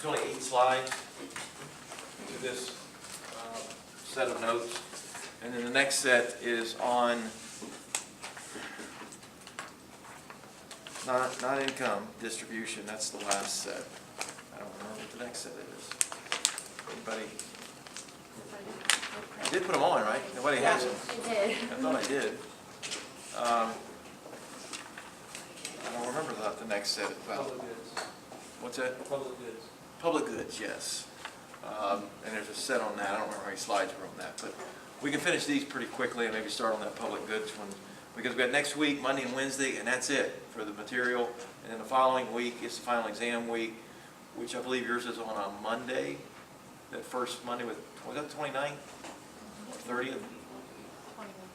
There's only 8 slides to this set of notes. And then the next set is on not income distribution. That's the last set. I don't remember what the next set is. Anybody? I did put them on, right? Nobody has them. I did. I thought I did. I don't remember the next set. Public goods. What's that? Public goods. Public goods, yes. And there's a set on that. I don't remember how many slides were on that, but we can finish these pretty quickly and maybe start on that public goods one, because we got next week, Monday and Wednesday, and that's it for the material. And then the following week is the final exam week, which I believe yours is on a Monday. That first Monday was that the 29th? 30th?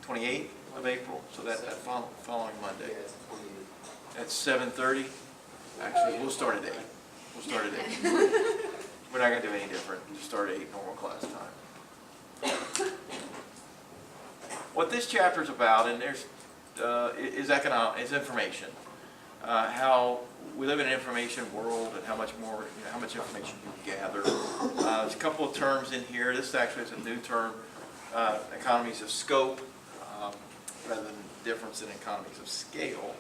28th of April. So that following Monday. At 7:30. Actually, we'll start at 8. We'll start at 8. We're not going to do any different. Just start at 8 normal class time. What this chapter is about, and there's is information. How we live in an information world, and how much information you gather. There's a couple of terms in here. This actually is a new term, economies of scope, rather than difference in economies of scale.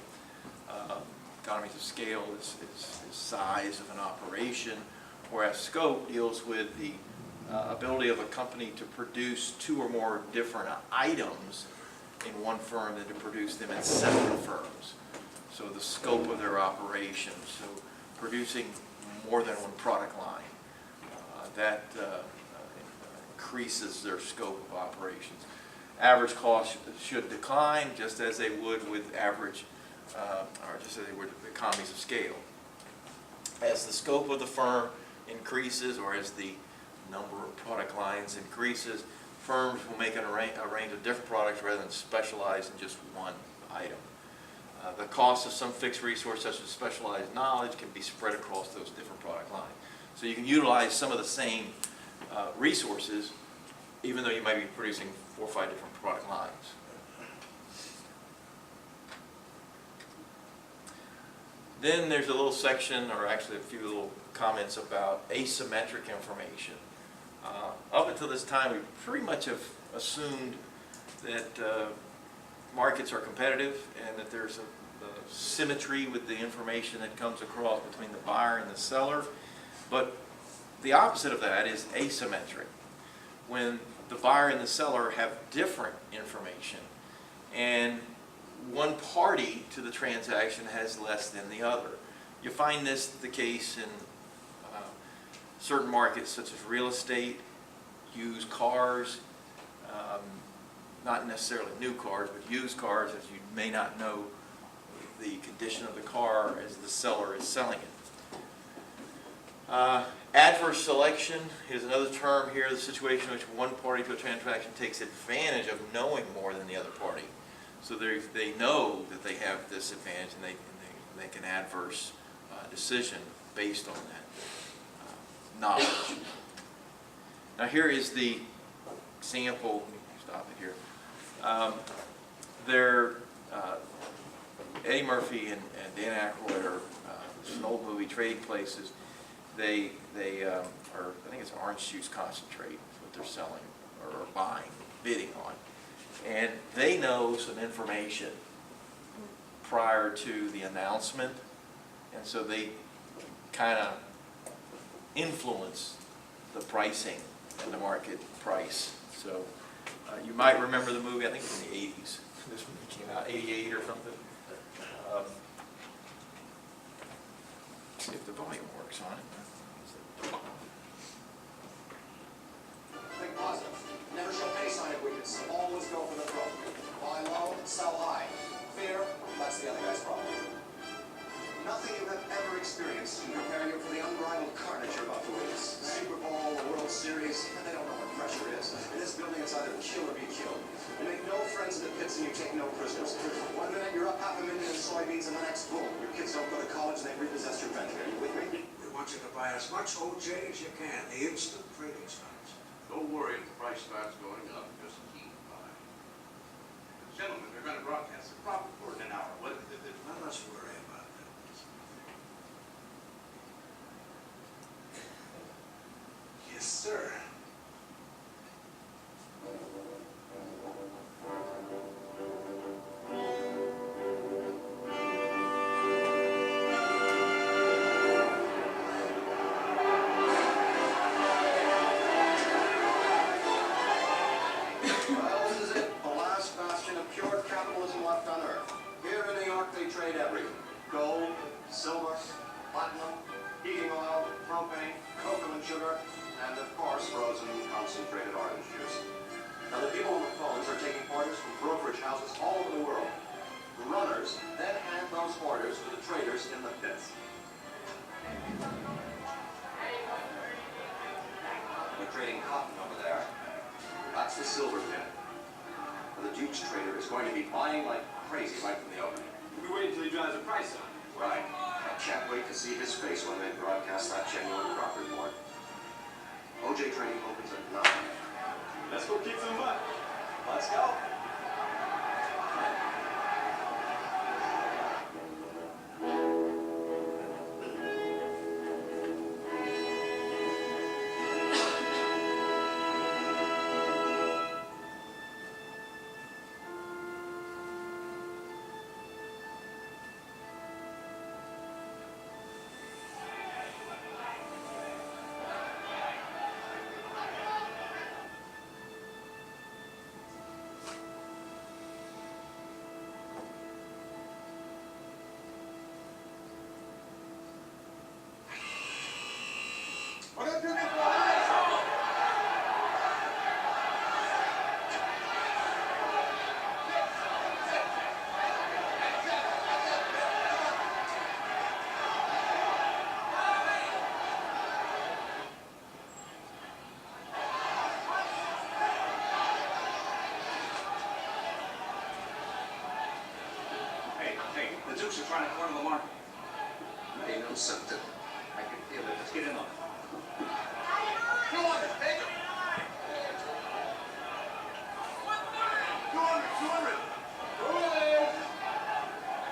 Economies of scale is size of an operation, whereas scope deals with the ability of a company to produce 2 or more different items in one firm than to produce them in separate firms. So the scope of their operation, so producing more than one product line, that increases their scope of operations. Average costs should decline just as they would with average, or just as they would with economies of scale. As the scope of the firm increases, or as the number of product lines increases, firms will make a range of different products rather than specialize in just one item. The cost of some fixed resource, such as specialized knowledge, can be spread across those different product lines. So you can utilize some of the same resources, even though you might be producing 4 or 5 different product lines. Then there's a little section, or actually a few little comments about asymmetric information. Up until this time, we pretty much have assumed that markets are competitive and that there's a symmetry with the information that comes across between the buyer and the seller. But the opposite of that is asymmetric, when the buyer and the seller have different information and one party to the transaction has less than the other. You find this the case in certain markets such as real estate, used cars, not necessarily new cars, but used cars, as you may not know the condition of the car as the seller is selling it. Adverse selection is another term here, the situation in which one party to a transaction takes advantage of knowing more than the other party. So they know that they have this advantage, and they make an adverse decision based on that knowledge. Now here is the example. Let me stop it here. Eddie Murphy and Dan Aykroyd are it's an old movie, Trading Places. They are, I think it's orange juice concentrate is what they're selling or buying, bidding on. And they know some information prior to the announcement, and so they kind of influence the pricing and the market price. So you might remember the movie, I think it was in the 80s. This movie came out, 88 or something. See if the volume works on it. Think positive. Never show any sign of weakness. Always go for the throat. Buy low, sell high. Fear, that's the other guy's problem. Nothing you have ever experienced can prepare you for the unbridled carnage you're about to witness. Super Bowl, the World Series, they don't know what pressure is. In this building, it's either kill or be killed. You make no friends in the pits and you take no prisoners. 1 minute you're up $500,000 in soybeans, and the next, boom, your kids don't go to college and they repossess your venture. Are you with me? We want you to buy as much OJ as you can, the instant trading starts. Don't worry if the price starts going up, just keep buying. Gentlemen, they're going to broadcast the profit report in an hour. What is it? Not much worry about that. sir. Well, this is it. The last bastion of pure capitalism left on Earth. Here in New York, they trade everything. Gold, silver, platinum, heating oil, propane, cocoa and sugar, and of course, frozen concentrated orange juice. Now, the people on the phones are taking orders from brokerage houses all over the world. The runners then hand those orders to the traders in the pits. They're trading cotton over there. That's the silver pit. And the Duke's trader is going to be buying like crazy right from the opening. We wait until he drives the price up. Right. I can't wait to see his face when they broadcast that genuine crop report. OJ trading opens at 9. Let's go kick some butt. Let's go. Hey, the Dukes are trying to corner the market. They know something. I can feel it. Let's get in on it. Come on, take him! 200!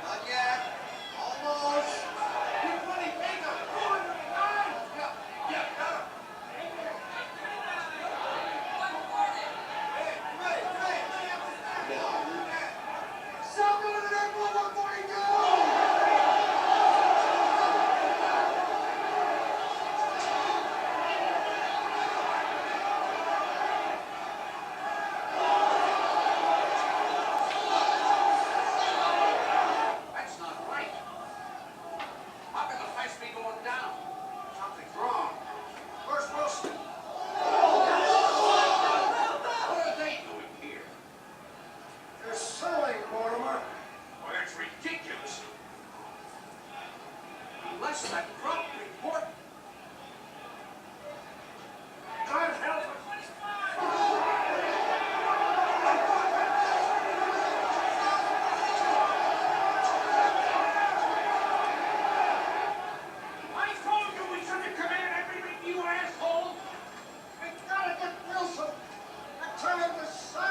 Not yet. Almost. 220, take him! 209! Yeah, got him! Sell me to the next one, 142! That's not right. How can the price be going down? Something's wrong. Where's Wilson? What are they doing here? They're selling, Mortimer. Well, that's ridiculous. Unless that crop report... God help us. I told you we shouldn't come in and everything, you asshole! We gotta get Wilson. And turn him to sell.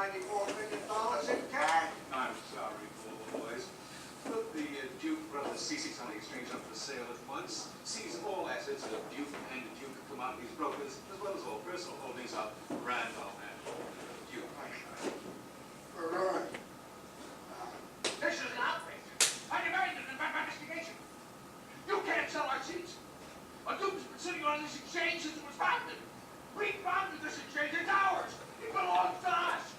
$94 million in cash. I'm sorry, boys. Look, the Duke brothers CC on the exchange up for sale at once. Seize all assets of Duke and the Duke Commodities Brokers, as well as all personal holdings of Randolph and Duke. Right. This is an outrage. I demand an investigation. You can't sell our seats. Our Duke's been sitting on this exchange since it was founded. We founded this exchange. It's ours. It belongs to us.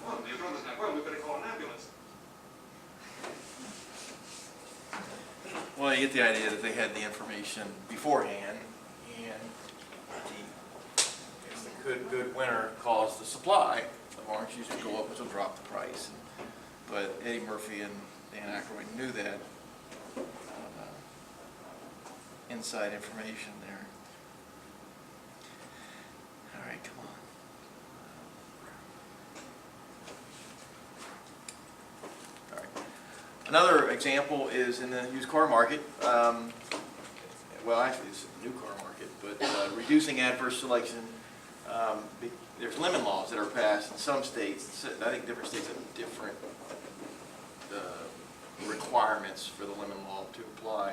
Well, your brother's not well. We better call an ambulance. Well, you get the idea that they had the information beforehand, and the good winter caused the supply of orange juice to go up, which will drop the price. But Eddie Murphy and Dan Aykroyd knew that. Inside information there. All right, come on. All right. Another example is in the used car market. Well, actually, it's the new car market, but reducing adverse selection. There's lemon laws that are passed in some states. I think different states have different requirements for the lemon law to apply.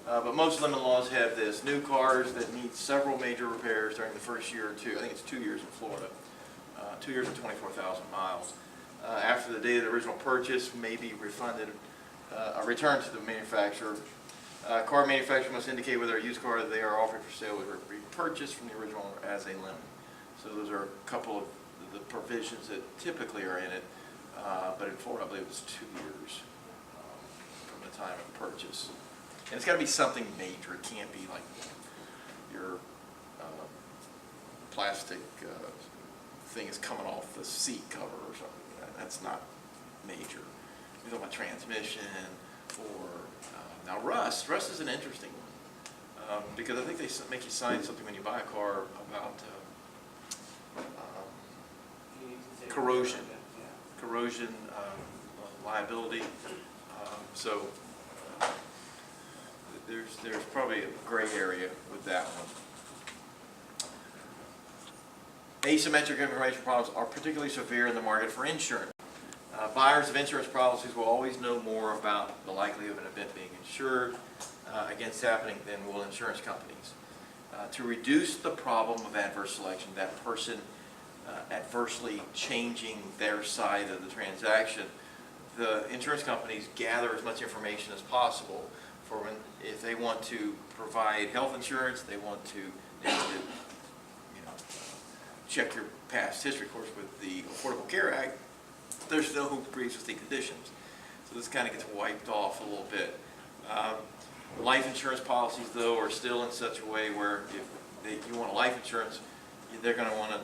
But most lemon laws have this: new cars that need several major repairs during the first year or two. I think it's 2 years in Florida. 2 years and 24,000 miles. After the date of the original purchase may be refunded, returned to the manufacturer. Car manufacturer must indicate whether a used car that they are offering for sale was repurchased from the original owner as a lemon. So those are a couple of the provisions that typically are in it. But in Florida, I believe it was 2 years from the time of purchase. And it's got to be something major. It can't be like your plastic thing is coming off the seat cover or something. That's not major. You're talking about transmission or now rust. Rust is an interesting one because I think they make you sign something when you buy a car about corrosion, liability. So there's probably a gray area with that one. Asymmetric information problems are particularly severe in the market for insurance. Buyers of insurance policies will always know more about the likelihood of an event being insured against happening than will insurance companies. To reduce the problem of adverse selection, that person adversely changing their side of the transaction, the insurance companies gather as much information as possible for when, if they want to provide health insurance, they want to check your past history. Of course, with the Affordable Care Act, there's no pre-existing conditions. So this kind of gets wiped off a little bit. Life insurance policies, though, are still in such a way where if you want a life insurance, they're going to want to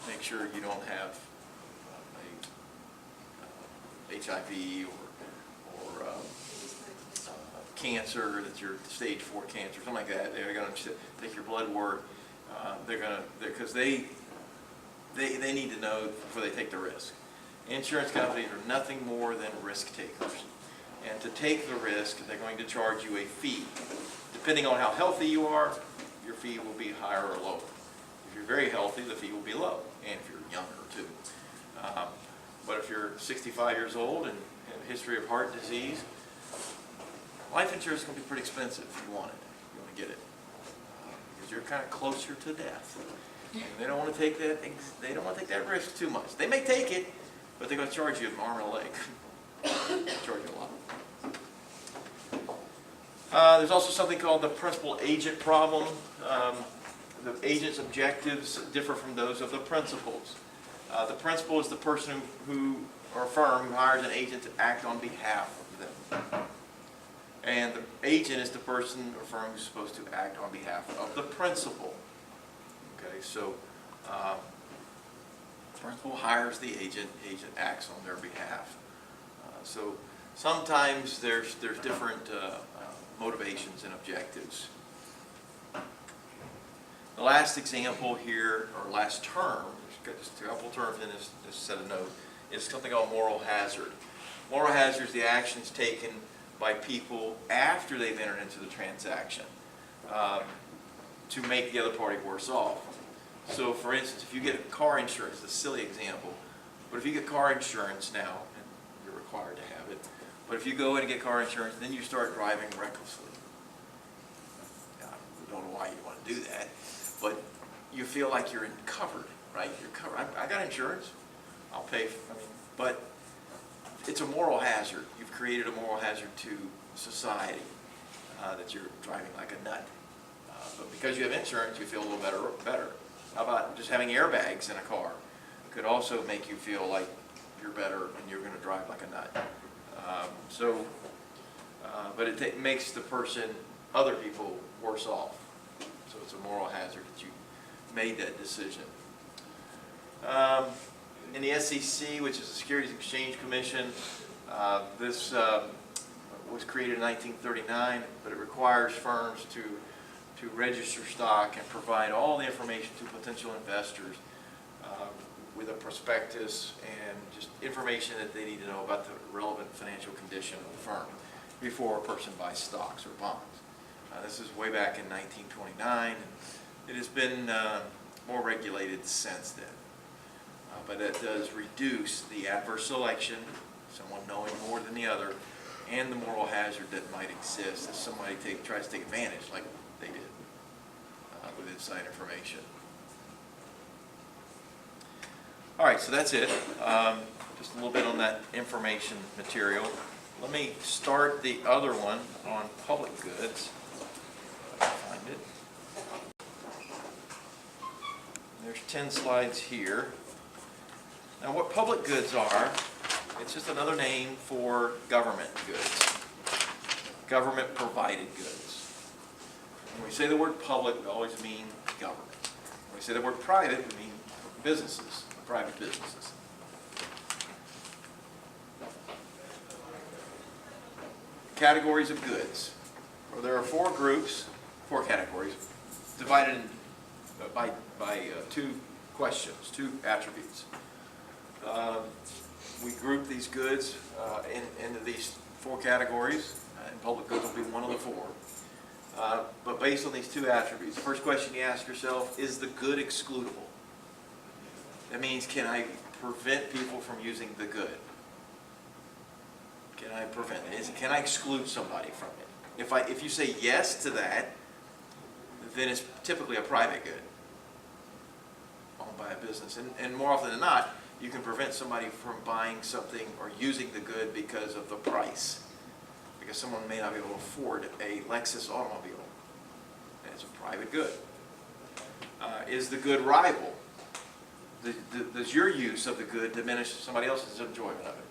make sure you don't have HIV or cancer, that you're stage 4 cancer, something like that. They're going to take your blood work. Because they need to know before they take the risk. Insurance companies are nothing more than risk takers. And to take the risk, they're going to charge you a fee. Depending on how healthy you are, your fee will be higher or lower. If you're very healthy, the fee will be low, and if you're younger too. But if you're 65 years old and have a history of heart disease, life insurance is going to be pretty expensive if you want it, if you want to get it. Because you're kind of closer to death. And they don't want to take that. They don't want to take that risk too much. They may take it, but they're going to charge you an arm and a leg. Charge you a lot. There's also something called the principal-agent problem. The agent's objectives differ from those of the principals. The principal is the person or firm who hires an agent to act on behalf of them. And the agent is the person or firm who's supposed to act on behalf of the principal. Okay, so the principal hires the agent acts on their behalf. So sometimes there's different motivations and objectives. The last example here, or last term, there's just a couple terms in this set of notes, is something called moral hazard. Moral hazard is the actions taken by people after they've entered into the transaction to make the other party worse off. So for instance, if you get car insurance, a silly example, but if you get car insurance now, and you're required to have it, but if you go in and get car insurance, then you start driving recklessly. Now, I don't know why you want to do that, but you feel like you're covered, right? You're covered. I got insurance. I'll pay, but it's a moral hazard. You've created a moral hazard to society that you're driving like a nut. But because you have insurance, you feel a little better. How about just having airbags in a car? It could also make you feel like you're better and you're going to drive like a nut. But it makes the person, other people, worse off. So it's a moral hazard that you made that decision. In the SEC, which is the Securities and Exchange Commission, this was created in 1939, but it requires firms to register stock and provide all the information to potential investors with a prospectus and just information that they need to know about the relevant financial condition of the firm before a person buys stocks or bonds. This is way back in 1929, and it has been more regulated since then. But it does reduce the adverse selection, someone knowing more than the other, and the moral hazard that might exist if somebody tries to take advantage like they did with inside information. All right, so that's it. Just a little bit on that information material. Let me start the other one on public goods. If I can find it. There's 10 slides here. Now what public goods are, it's just another name for government goods, government provided goods. When we say the word public, we always mean government. When we say the word private, we mean businesses, private businesses. Categories of goods. Well, there are four categories, divided by two questions, two attributes. We group these goods into these four categories, and public goods will be one of the four. But based on these two attributes, the first question you ask yourself, is the good excludable? That means, can I prevent people from using the good? Can I prevent it? Can I exclude somebody from it? If you say yes to that, then it's typically a private good owned by a business. And more often than not, you can prevent somebody from buying something or using the good because of the price. Because someone may not be able to afford a Lexus automobile. And it's a private good. Is the good rival? Does your use of the good diminish somebody else's enjoyment of it?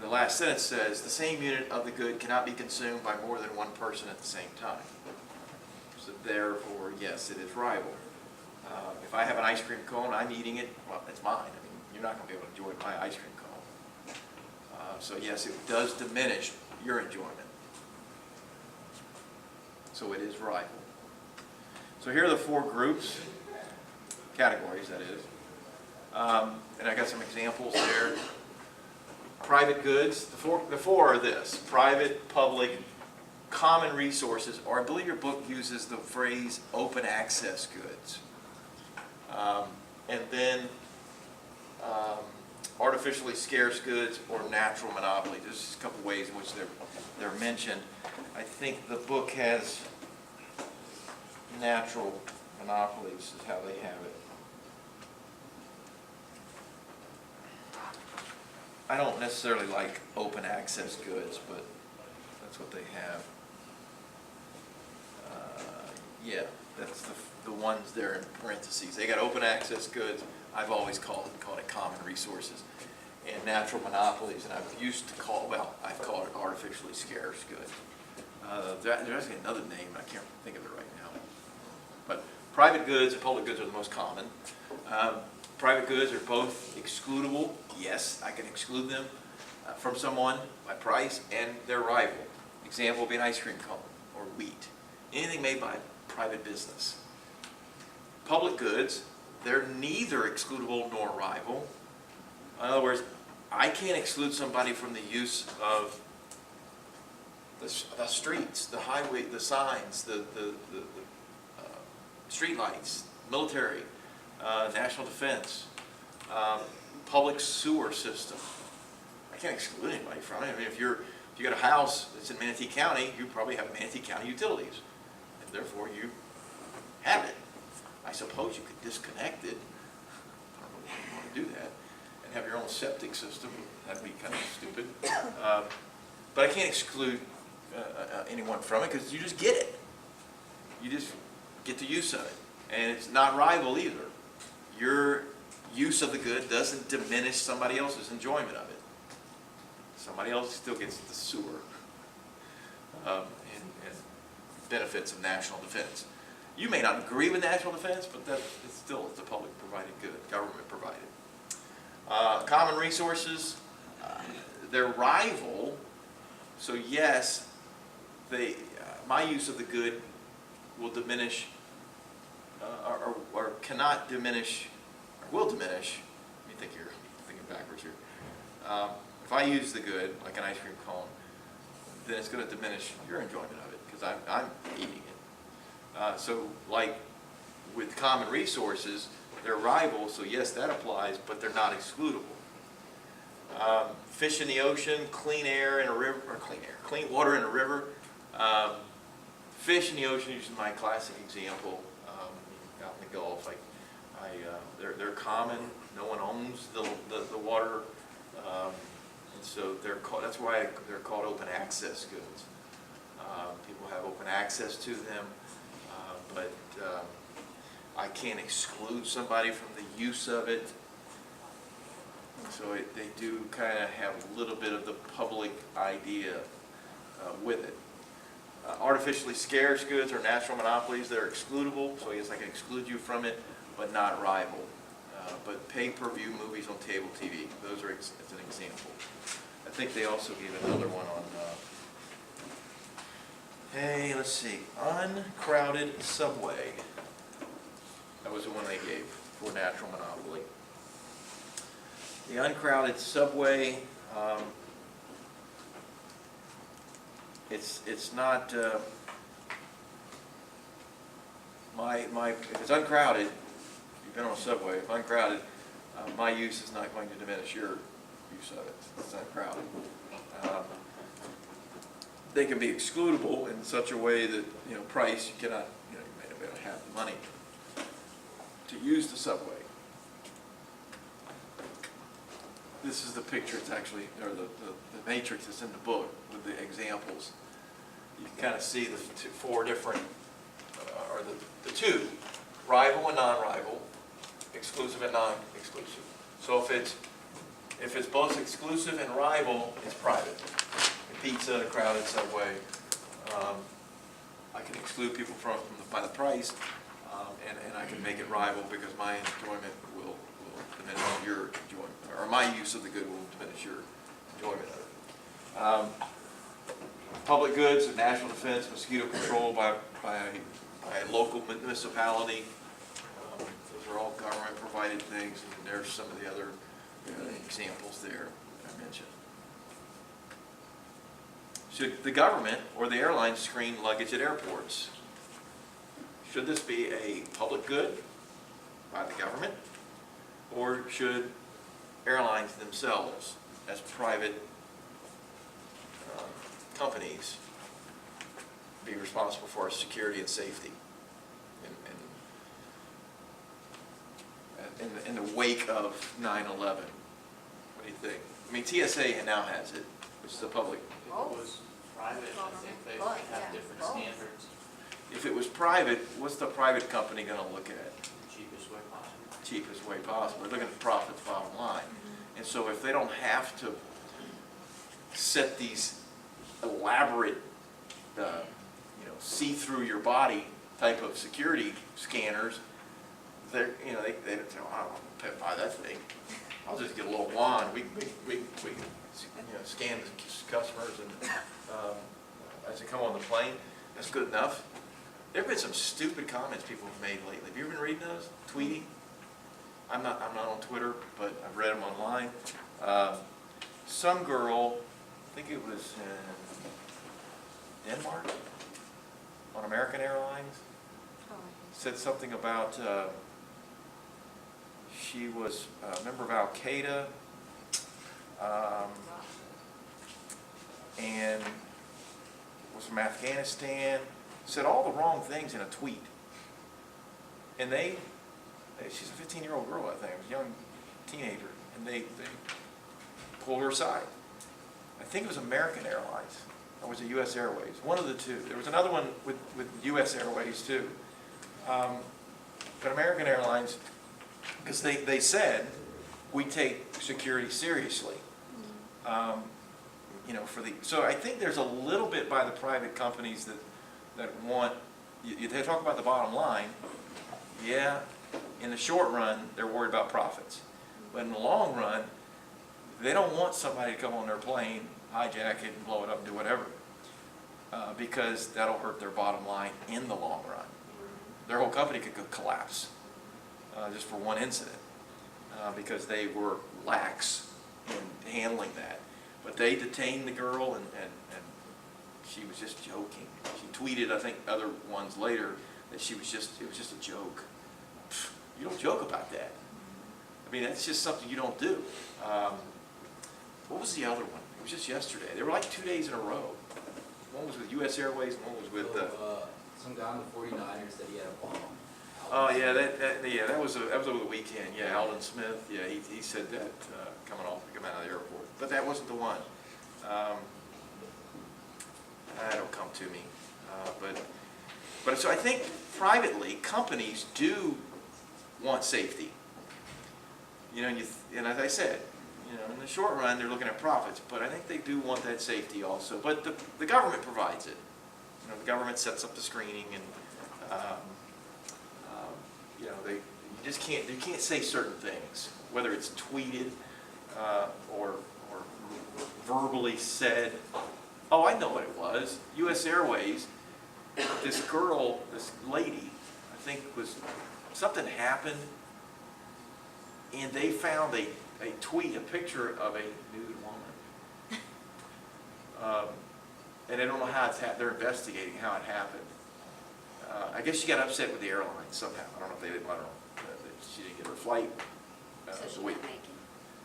The last sentence says, the same unit of the good cannot be consumed by more than one person at the same time. So therefore, yes, it is rival. If I have an ice cream cone, I'm eating it, well, it's mine. I mean, you're not going to be able to enjoy my ice cream cone. So yes, it does diminish your enjoyment. So it is rival. So here are the four groups, categories that is. And I got some examples there. Private goods, the four are this: private, public, common resources, or I believe your book uses the phrase open access goods. And then artificially scarce goods or natural monopolies. There's a couple ways in which they're mentioned. I think the book has natural monopolies is how they have it. I don't necessarily like open access goods, but that's what they have. Yeah, that's the ones there in parentheses. They got open access goods. I've always called it common resources, and natural monopolies. And I've called it artificially scarce goods. There's actually another name, but I can't think of it right now. But private goods and public goods are the most common. Private goods are both excludable. Yes, I can exclude them from someone by price, and their rival. Example would be an ice cream cone or wheat. Anything made by private business. Public goods, they're neither excludable nor rival. In other words, I can't exclude somebody from the use of the streets, the highway, the signs, the streetlights, military, national defense, public sewer system. I can't exclude anybody from it. I mean, if you got a house that's in Manatee County, you probably have Manatee County utilities, and therefore you have it. I suppose you could disconnect it. I don't know if you want to do that, and have your own septic system. That'd be kind of stupid. But I can't exclude anyone from it because you just get it. You just get the use of it, and it's not rival either. Your use of the good doesn't diminish somebody else's enjoyment of it. Somebody else still gets the sewer and benefits of national defense. You may not agree with national defense, but it's still the public provided good, government provided. Common resources, they're rival, so yes, my use of the good will diminish, or cannot diminish, or will diminish. Let me think here, thinking backwards here. If I use the good, like an ice cream cone, then it's going to diminish your enjoyment of it because I'm eating it. So like with common resources, they're rivals, so yes, that applies, but they're not excludable. Fish in the ocean, clean air in a river, or clean water in a river. Fish in the ocean is my classic example. Out in the Gulf, they're common. No one owns the water, and so that's why they're called open access goods. People have open access to them, but I can't exclude somebody from the use of it. So they do kind of have a little bit of the public idea with it. Artificially scarce goods or natural monopolies, they're excludable, so yes, I can exclude you from it, but not rival. But pay-per-view movies on cable TV, those are as an example. I think they also gave another one on, hey, let's see, uncrowded subway. That was the one they gave for natural monopoly. The uncrowded subway, it's not if it's uncrowded, you've been on a subway, if uncrowded, my use is not going to diminish your use of it. It's uncrowded. They can be excludable in such a way that, price, you cannot, you may not be able to have the money to use the subway. This is the picture, it's actually, or the matrix that's in the book with the examples. You can kind of see the four different, or the two, rival and non-rival, exclusive and non-exclusive. So if it's both exclusive and rival, it's private. A pizza, a crowded subway, I can exclude people by the price, and I can make it rival because my enjoyment will diminish your enjoyment, or my use of the good will diminish your enjoyment of it. Public goods and national defense, mosquito control by a local municipality. Those are all government-provided things, and there's some of the other examples there I mentioned. Should the government or the airline screen luggage at airports? Should this be a public good by the government, or should airlines themselves, as private companies, be responsible for our security and safety in the wake of 9/11? What do you think? I mean, TSA now has it, which is the public. If it was private, I think they would have different standards. If it was private, what's the private company going to look at? Cheapest way possible. Cheapest way possible. They're looking at profits, bottom line. And so if they don't have to set these elaborate, see through your body type of security scanners, they don't say, I don't buy that thing. I'll just get a little wand. We scan the customers and as they come on the plane. That's good enough. There have been some stupid comments people have made lately. Have you been reading those? Tweeting? I'm not on Twitter, but I've read them online. Some girl, I think it was in Denmark, on American Airlines. said something about she was a member of Al Qaeda, and was from Afghanistan. Said all the wrong things in a tweet, and she's a 15-year-old girl, I think, a young teenager, and they pulled her aside. I think it was American Airlines, or was it U.S. Airways? One of the two. There was another one with U.S. Airways too. But American Airlines, because they said, we take security seriously. You know, so I think there's a little bit by the private companies that want, they talk about the bottom line. Yeah, in the short run, they're worried about profits. But in the long run, they don't want somebody to come on their plane, hijack it, and blow it up, and do whatever. Because that'll hurt their bottom line in the long run. Their whole company could collapse just for one incident because they were lax in handling that. But they detained the girl, and she was just joking. She tweeted, I think, other ones later that it was just a joke. You don't joke about that. I mean, that's just something you don't do. What was the other one? It was just yesterday. They were like 2 days in a row. One was with U.S. Airways, and one was with some guy on the 49ers said he had a bomb. oh yeah, that was over the weekend. Yeah, L17. Yeah, he said that coming out of the airport. But that wasn't the one. That'll come to me. But so I think privately companies do want safety. You know, and as I said, you know, in the short run they're looking at profits, but I think they do want that safety also. But the government provides it. You know, the government sets up the screening, and you know, you can't say certain things, whether it's tweeted or verbally said. Oh, I know what it was. U.S. Airways. This girl, this lady, I think something happened, and they found a tweet, a picture of a nude woman. And they don't know how they're investigating how it happened. I guess she got upset with the airline somehow. I don't know if they didn't let her on. She didn't get her flight. So she got naked?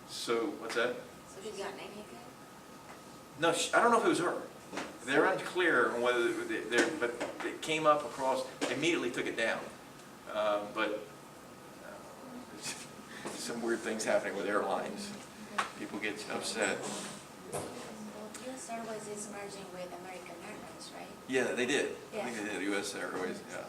So, what's that? So she got naked? No, I don't know if it was her. They're unclear on whether but it came up across, they immediately took it down. But some weird things happening with airlines. People get upset. Well, U.S. Airways is merging with American Airlines, right? Yeah, they did. Yeah. I think they did, U.S. Airways, yeah.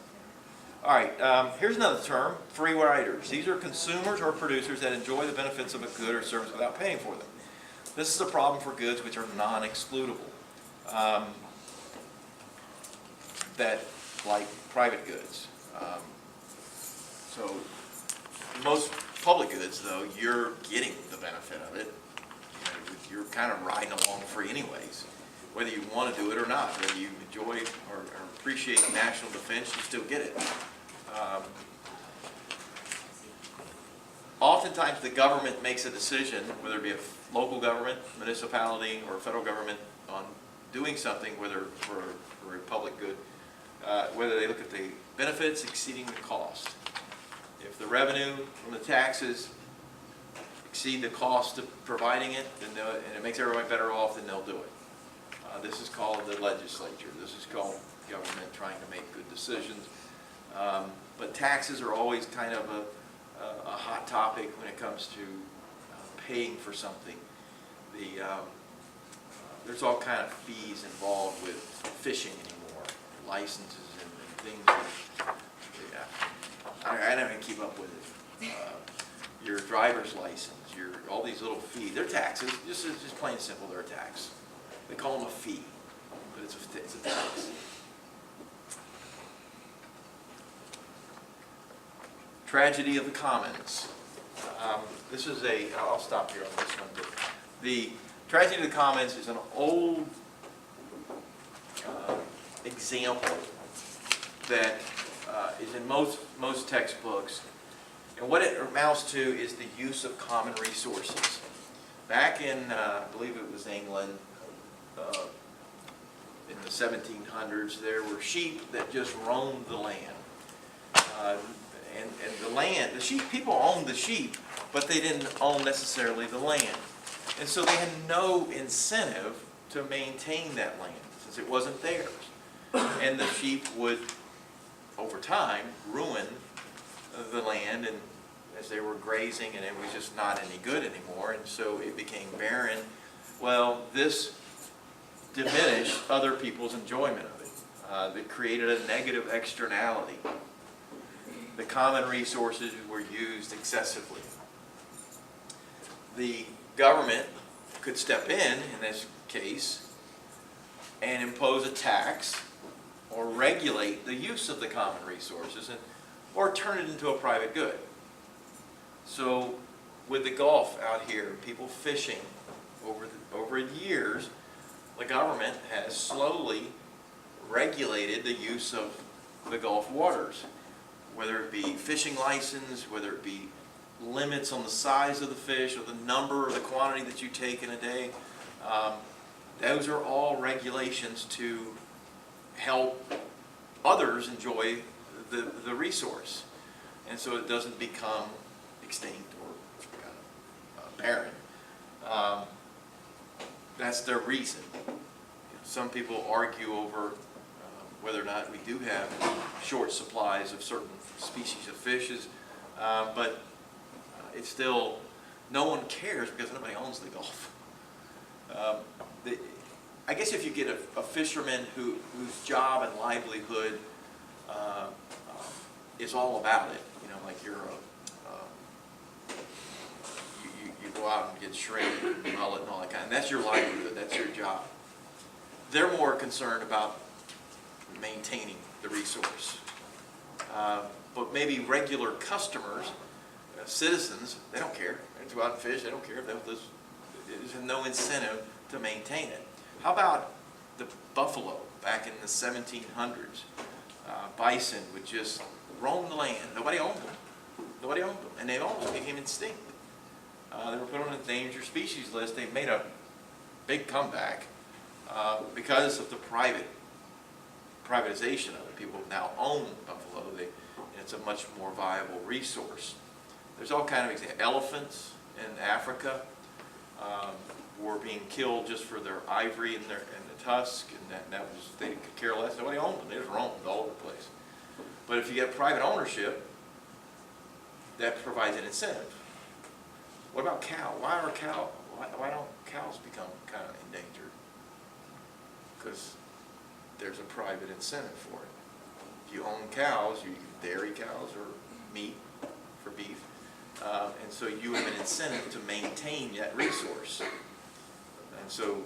All right, here's another term, free riders. These are consumers or producers that enjoy the benefits of a good or service without paying for them. This is a problem for goods which are non-excludable. That, like private goods. So most public goods, though, you're getting the benefit of it. You know, you're kind of riding along free anyways, whether you want to do it or not. Whether you enjoy or appreciate national defense, you still get it. Oftentimes the government makes a decision, whether it be a local government, municipality, or federal government, on doing something, whether for a public good, whether they look at the benefits exceeding the cost. If the revenue from the taxes exceed the cost of providing it, then and it makes everybody better off, then they'll do it. This is called the legislature. This is called government trying to make good decisions. But taxes are always kind of a hot topic when it comes to paying for something. There's all kind of fees involved with fishing anymore, licenses and things. I don't even keep up with it. Your driver's license, all these little fees, they're taxes. Just plain and simple, they're a tax. They call them a fee, but it's a tax. Tragedy of the Commons. This is I'll stop here on this one. But the Tragedy of the Commons is an old example that is in most textbooks. And what it amounts to is the use of common resources. Back in, I believe it was England, in the 1700s, there were sheep that just roamed the land. And the land, the sheep, people owned the sheep, but they didn't own necessarily the land. And so they had no incentive to maintain that land, since it wasn't theirs. And the sheep would, over time, ruin the land, and as they were grazing, and it was just not any good anymore, and so it became barren. Well, this diminished other people's enjoyment of it. It created a negative externality. The common resources were used excessively. The government could step in this case and impose a tax or regulate the use of the common resources, or turn it into a private good. So with the Gulf out here, people fishing over years, the government has slowly regulated the use of the Gulf waters, whether it be fishing license, whether it be limits on the size of the fish or the number or the quantity that you take in a day. Those are all regulations to help others enjoy the resource, and so it doesn't become extinct or barren. That's their reason. Some people argue over whether or not we do have short supplies of certain species of fishes, but it's still, no one cares because nobody owns the Gulf. I guess if you get a fisherman whose job and livelihood is all about it, you know, like you're you go out and get shredded and mullet and all that kind of, and that's your livelihood, that's your job. They're more concerned about maintaining the resource. But maybe regular customers, citizens, they don't care. They go out and fish, they don't care. There's no incentive to maintain it. How about the buffalo back in the 1700s? Bison would just roam the land. Nobody owned them. Nobody owned them. And they almost became extinct. They were put on a endangered species list. They made a big comeback because of the privatization of it. People now own buffalo. It's a much more viable resource. There's all kinds of examples. Elephants in Africa were being killed just for their ivory and the tusk, and that was, they could care less. Nobody owned them. They just roamed all over the place. But if you get private ownership, that provides an incentive. What about cow? Why don't cows become kind of endangered? Because there's a private incentive for it. If you own cows, you dairy cows or meat for beef, and so you have an incentive to maintain that resource. And so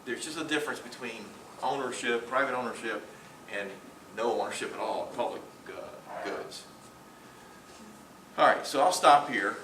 there's just a difference between ownership, private ownership, and no ownership at all of public goods. All right, so I'll stop here.